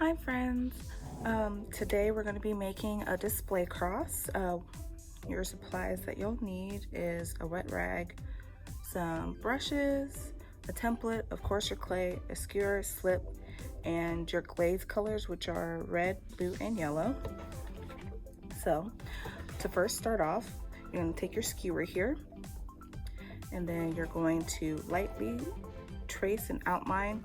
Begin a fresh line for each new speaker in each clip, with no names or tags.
Hi friends, today we're going to be making a display cross. Your supplies that you'll need is a wet rag, some brushes, a template, of course your clay, a skewer, slip, and your glaze colors, which are red, blue, and yellow. So to first start off, you're going to take your skewer here, and then you're going to lightly trace and outline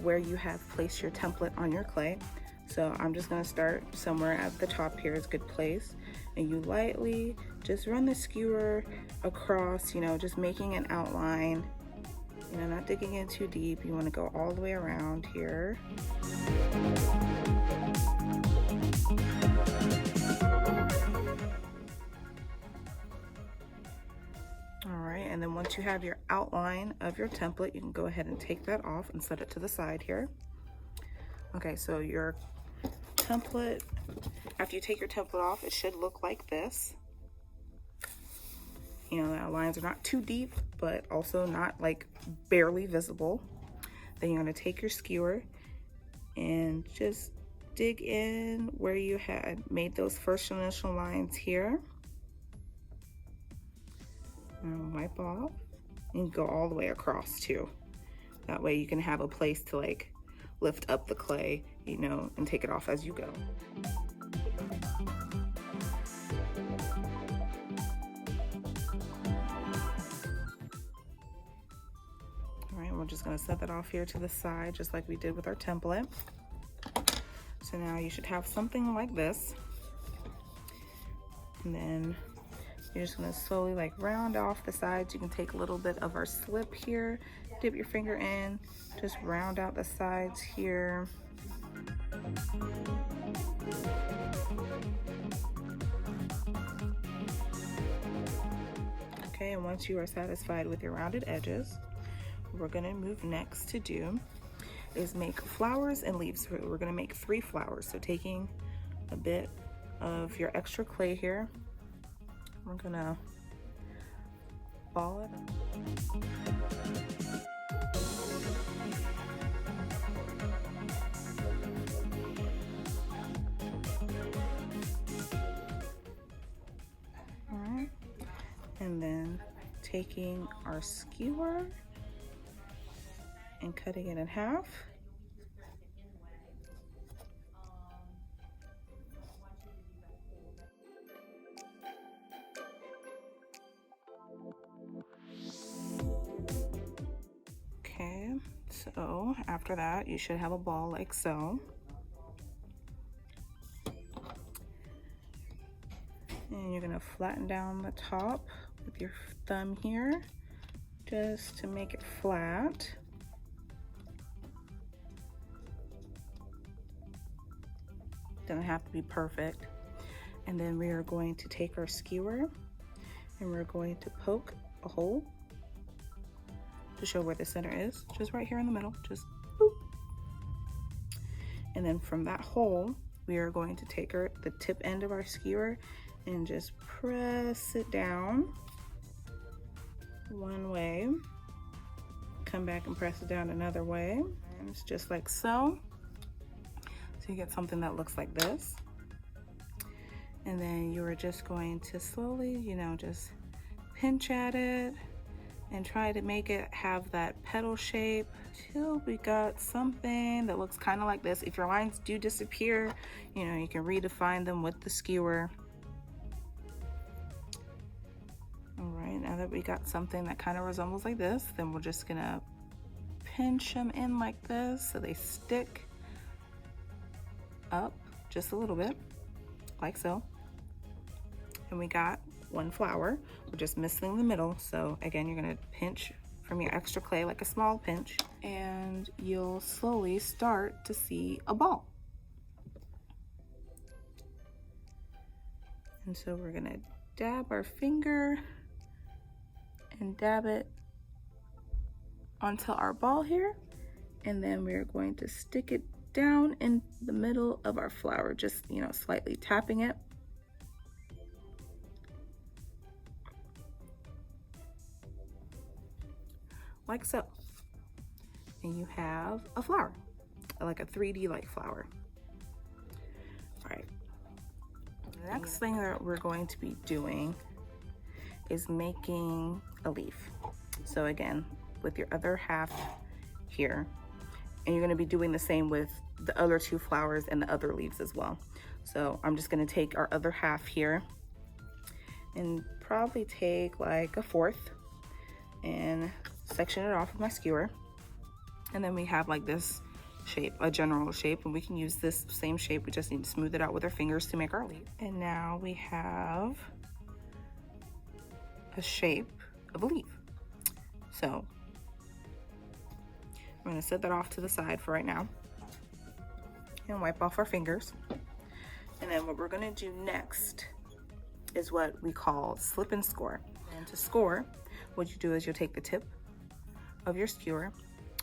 where you have placed your template on your clay. So I'm just going to start somewhere at the top here is a good place, and you lightly just run the skewer across, just making an outline, not digging in too deep. You want to go all the way around here. And then once you have your outline of your template, you can go ahead and take that off and set it to the side here. Okay, so your template, after you take your template off, it should look like this. The lines are not too deep, but also not like barely visible. Then you're going to take your skewer and just dig in where you had made those first initial lines here. And wipe off and go all the way across too. That way you can have a place to like lift up the clay, and take it off as you go. All right, we're just gonna set that off here to the side, just like we did with our template. So now you should have something like this. And then you're just gonna slowly like round off the sides. You can take a little bit of our slip here, dip your finger in, just round out the sides here. Okay, and once you are satisfied with your rounded edges, what we're gonna move next to do is make flowers and leaves. We're gonna make 3 flowers. So taking a bit of your extra clay here, we're gonna ball it up. All right, and then taking our skewer and cutting it in half. Okay, so after that, you should have a ball like so. And you're gonna flatten down the top with your thumb here, just to make it flat. Doesn't have to be perfect. And then we are going to take our skewer and we're going to poke a hole to show where the center is, just right here in the middle, just boop. And then from that hole, we are going to take the tip end of our skewer and just press it down one way, come back and press it down another way, and it's just like so. So you get something that looks like this. And then you are just going to slowly, just pinch at it and try to make it have that petal shape till we got something that looks kind of like this. If your lines do disappear, you can redefine them with the skewer. All right, now that we got something that kind of resembles like this, then we're just gonna pinch them in like this so they stick up just a little bit, like so. And we got 1 flower. We're just missing the middle. So again, you're gonna pinch from your extra clay, like a small pinch, and you'll slowly start to see a ball. And so we're gonna dab our finger and dab it onto our ball here. And then we're going to stick it down in the middle of our flower, just, slightly tapping it. Like so. And you have a flower. like a 3D like flower. All right. The next thing that we're going to be doing is making a leaf. So again, with your other half here, and you're going to be doing the same with the other 2 flowers and the other leaves as well. So I'm just going to take our other half here and probably take like a 1/4 and section it off with my skewer. And then we have like this shape, a general shape, and we can use this same shape. We just need to smooth it out with our fingers to make our leaf. And now we have a shape of a leaf. So I'm going to set that off to the side for right now and wipe off our fingers. And then what we're going to do next is what we call slip and score. And to score, what you do is you'll take the tip of your skewer,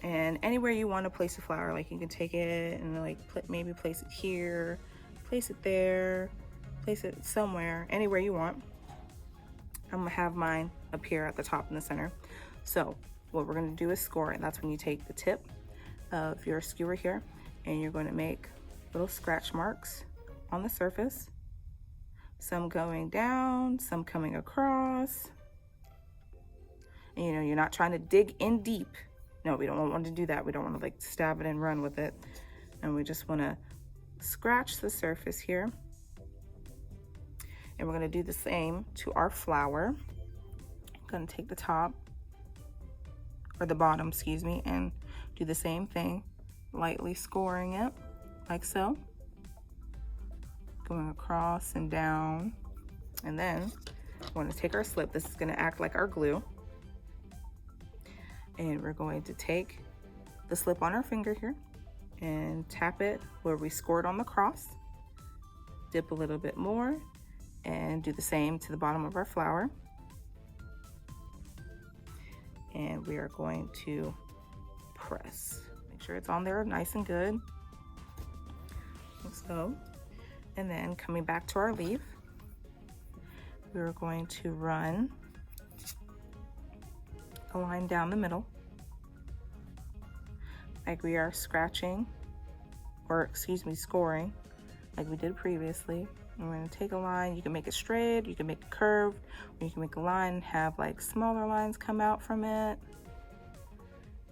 and anywhere you want to place a flower, like you can take it and like maybe place it here, place it there, place it somewhere, anywhere you want. I'm gonna have mine up here at the top in the center. So what we're gonna do is score, and that's when you take the tip of your skewer here and you're going to make little scratch marks on the surface, some going down, some coming across. And, you know, you're not trying to dig in deep. No, we don't want to do that. We don't want to like stab it and run with it. And we just want to scratch the surface here. And we're going to do the same to our flower. I'm going to take the top, or the bottom, excuse me, and do the same thing, lightly scoring it like so, going across and down. And then we're going to take our slip. This is going to act like our glue. And we're going to take the slip on our finger here and tap it where we scored on the cross, dip a little bit more, and do the same to the bottom of our flower. And we are going to press. Make sure it's on there nice and good, like so. And then coming back to our leaf, we're going to run a line down the middle, like we are scratching, or excuse me, scoring, like we did previously. And we're going to take a line. You can make it straight, you can make it curved, or you can make a line and have like smaller lines come out from it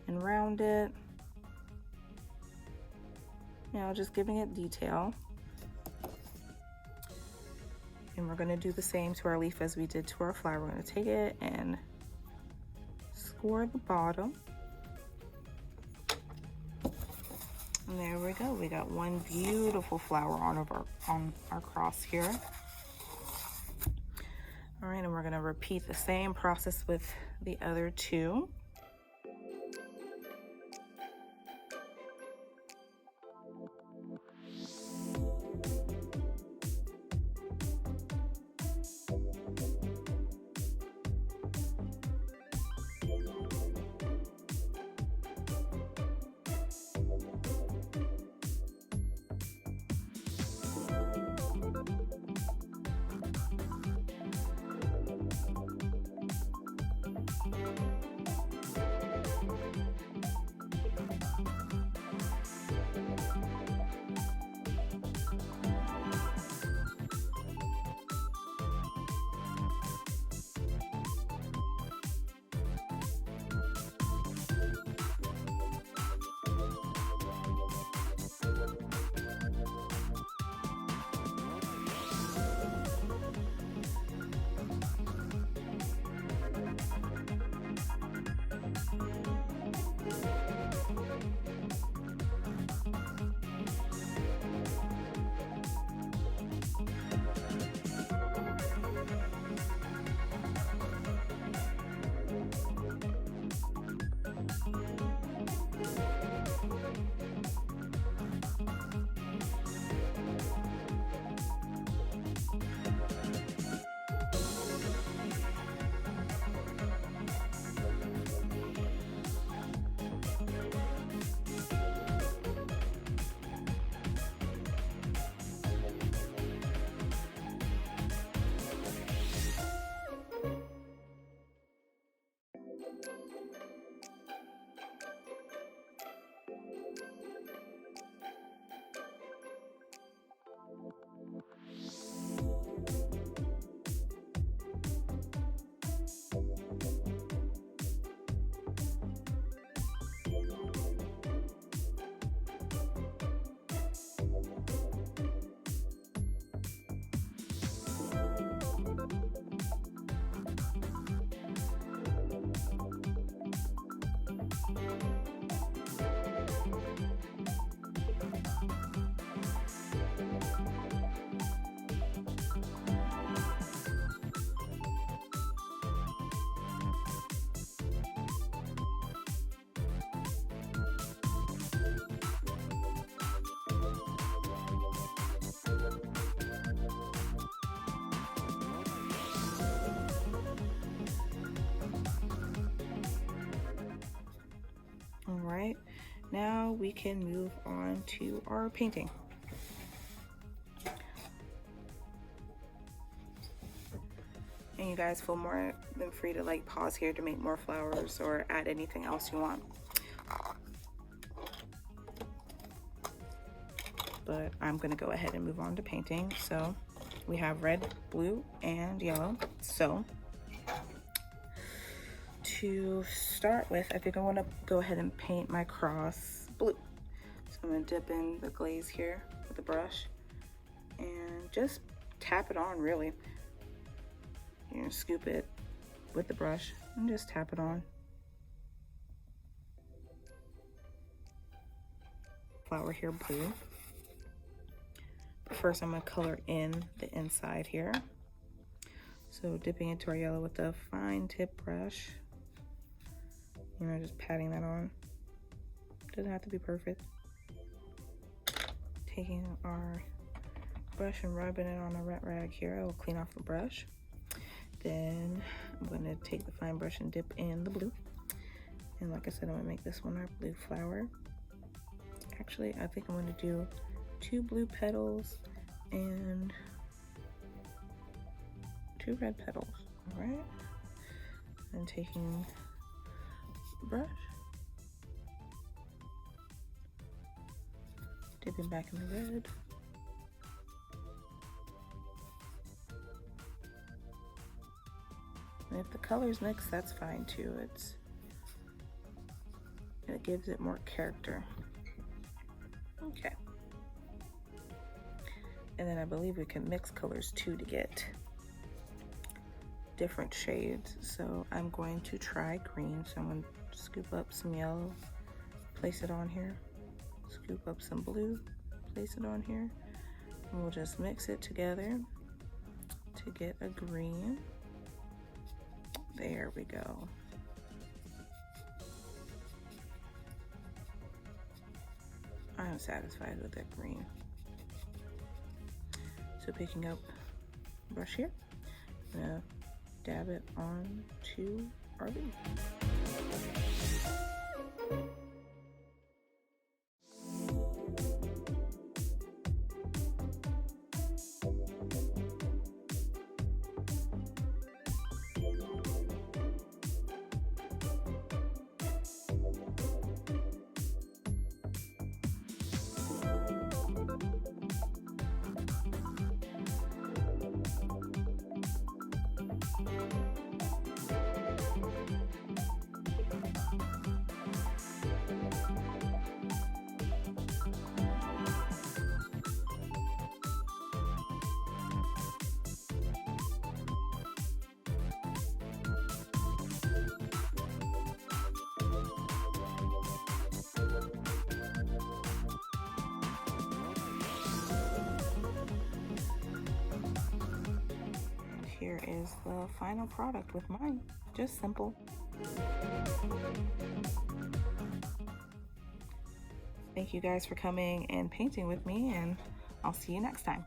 and round it. You know, just giving it detail. And we're going to do the same to our leaf as we did to our flower. We're going to take it and score the bottom. And there we go. We got one beautiful flower on our cross here. All right, and we're going to repeat the same process with the other 2. right, now we can move on to our painting. And you guys feel more than free to like pause here to make more flowers or add anything else you want. But I'm gonna go ahead and move on to painting. So we have red, blue, and yellow. So to start with, I think I wanna go ahead and paint my cross blue. So I'm gonna dip in the glaze here with the brush and just tap it on really. You're gonna scoop it with the brush and just tap it on. Flower here blue. But first I'm gonna color in the inside here. So dipping into our yellow with a fine tip brush. You know, just patting that on. Doesn't have to be perfect. Taking our brush and rubbing it on a wet rag here. I will clean off the brush. Then I'm going to take the fine brush and dip in the blue. And like I said, I'm going to make this one our blue flower. Actually, I think I'm going to do 2 blue petals and 2 red petals. All right. And taking the brush, dipping back in the red. And if the colors mix, that's fine too. It gives it more character. Okay. And then I believe we can mix colors too to get different shades. So I'm going to try green. So I'm going to scoop up some yellow, place it on here. Scoop up some blue, place it on here. And we'll just mix it together to get a green. There we go. I'm satisfied with that green. So picking up brush here, I'm gonna dab it onto our leaf. Here is the final product with mine. Just simple. Thank you guys for coming and painting with me, and I'll see you next time.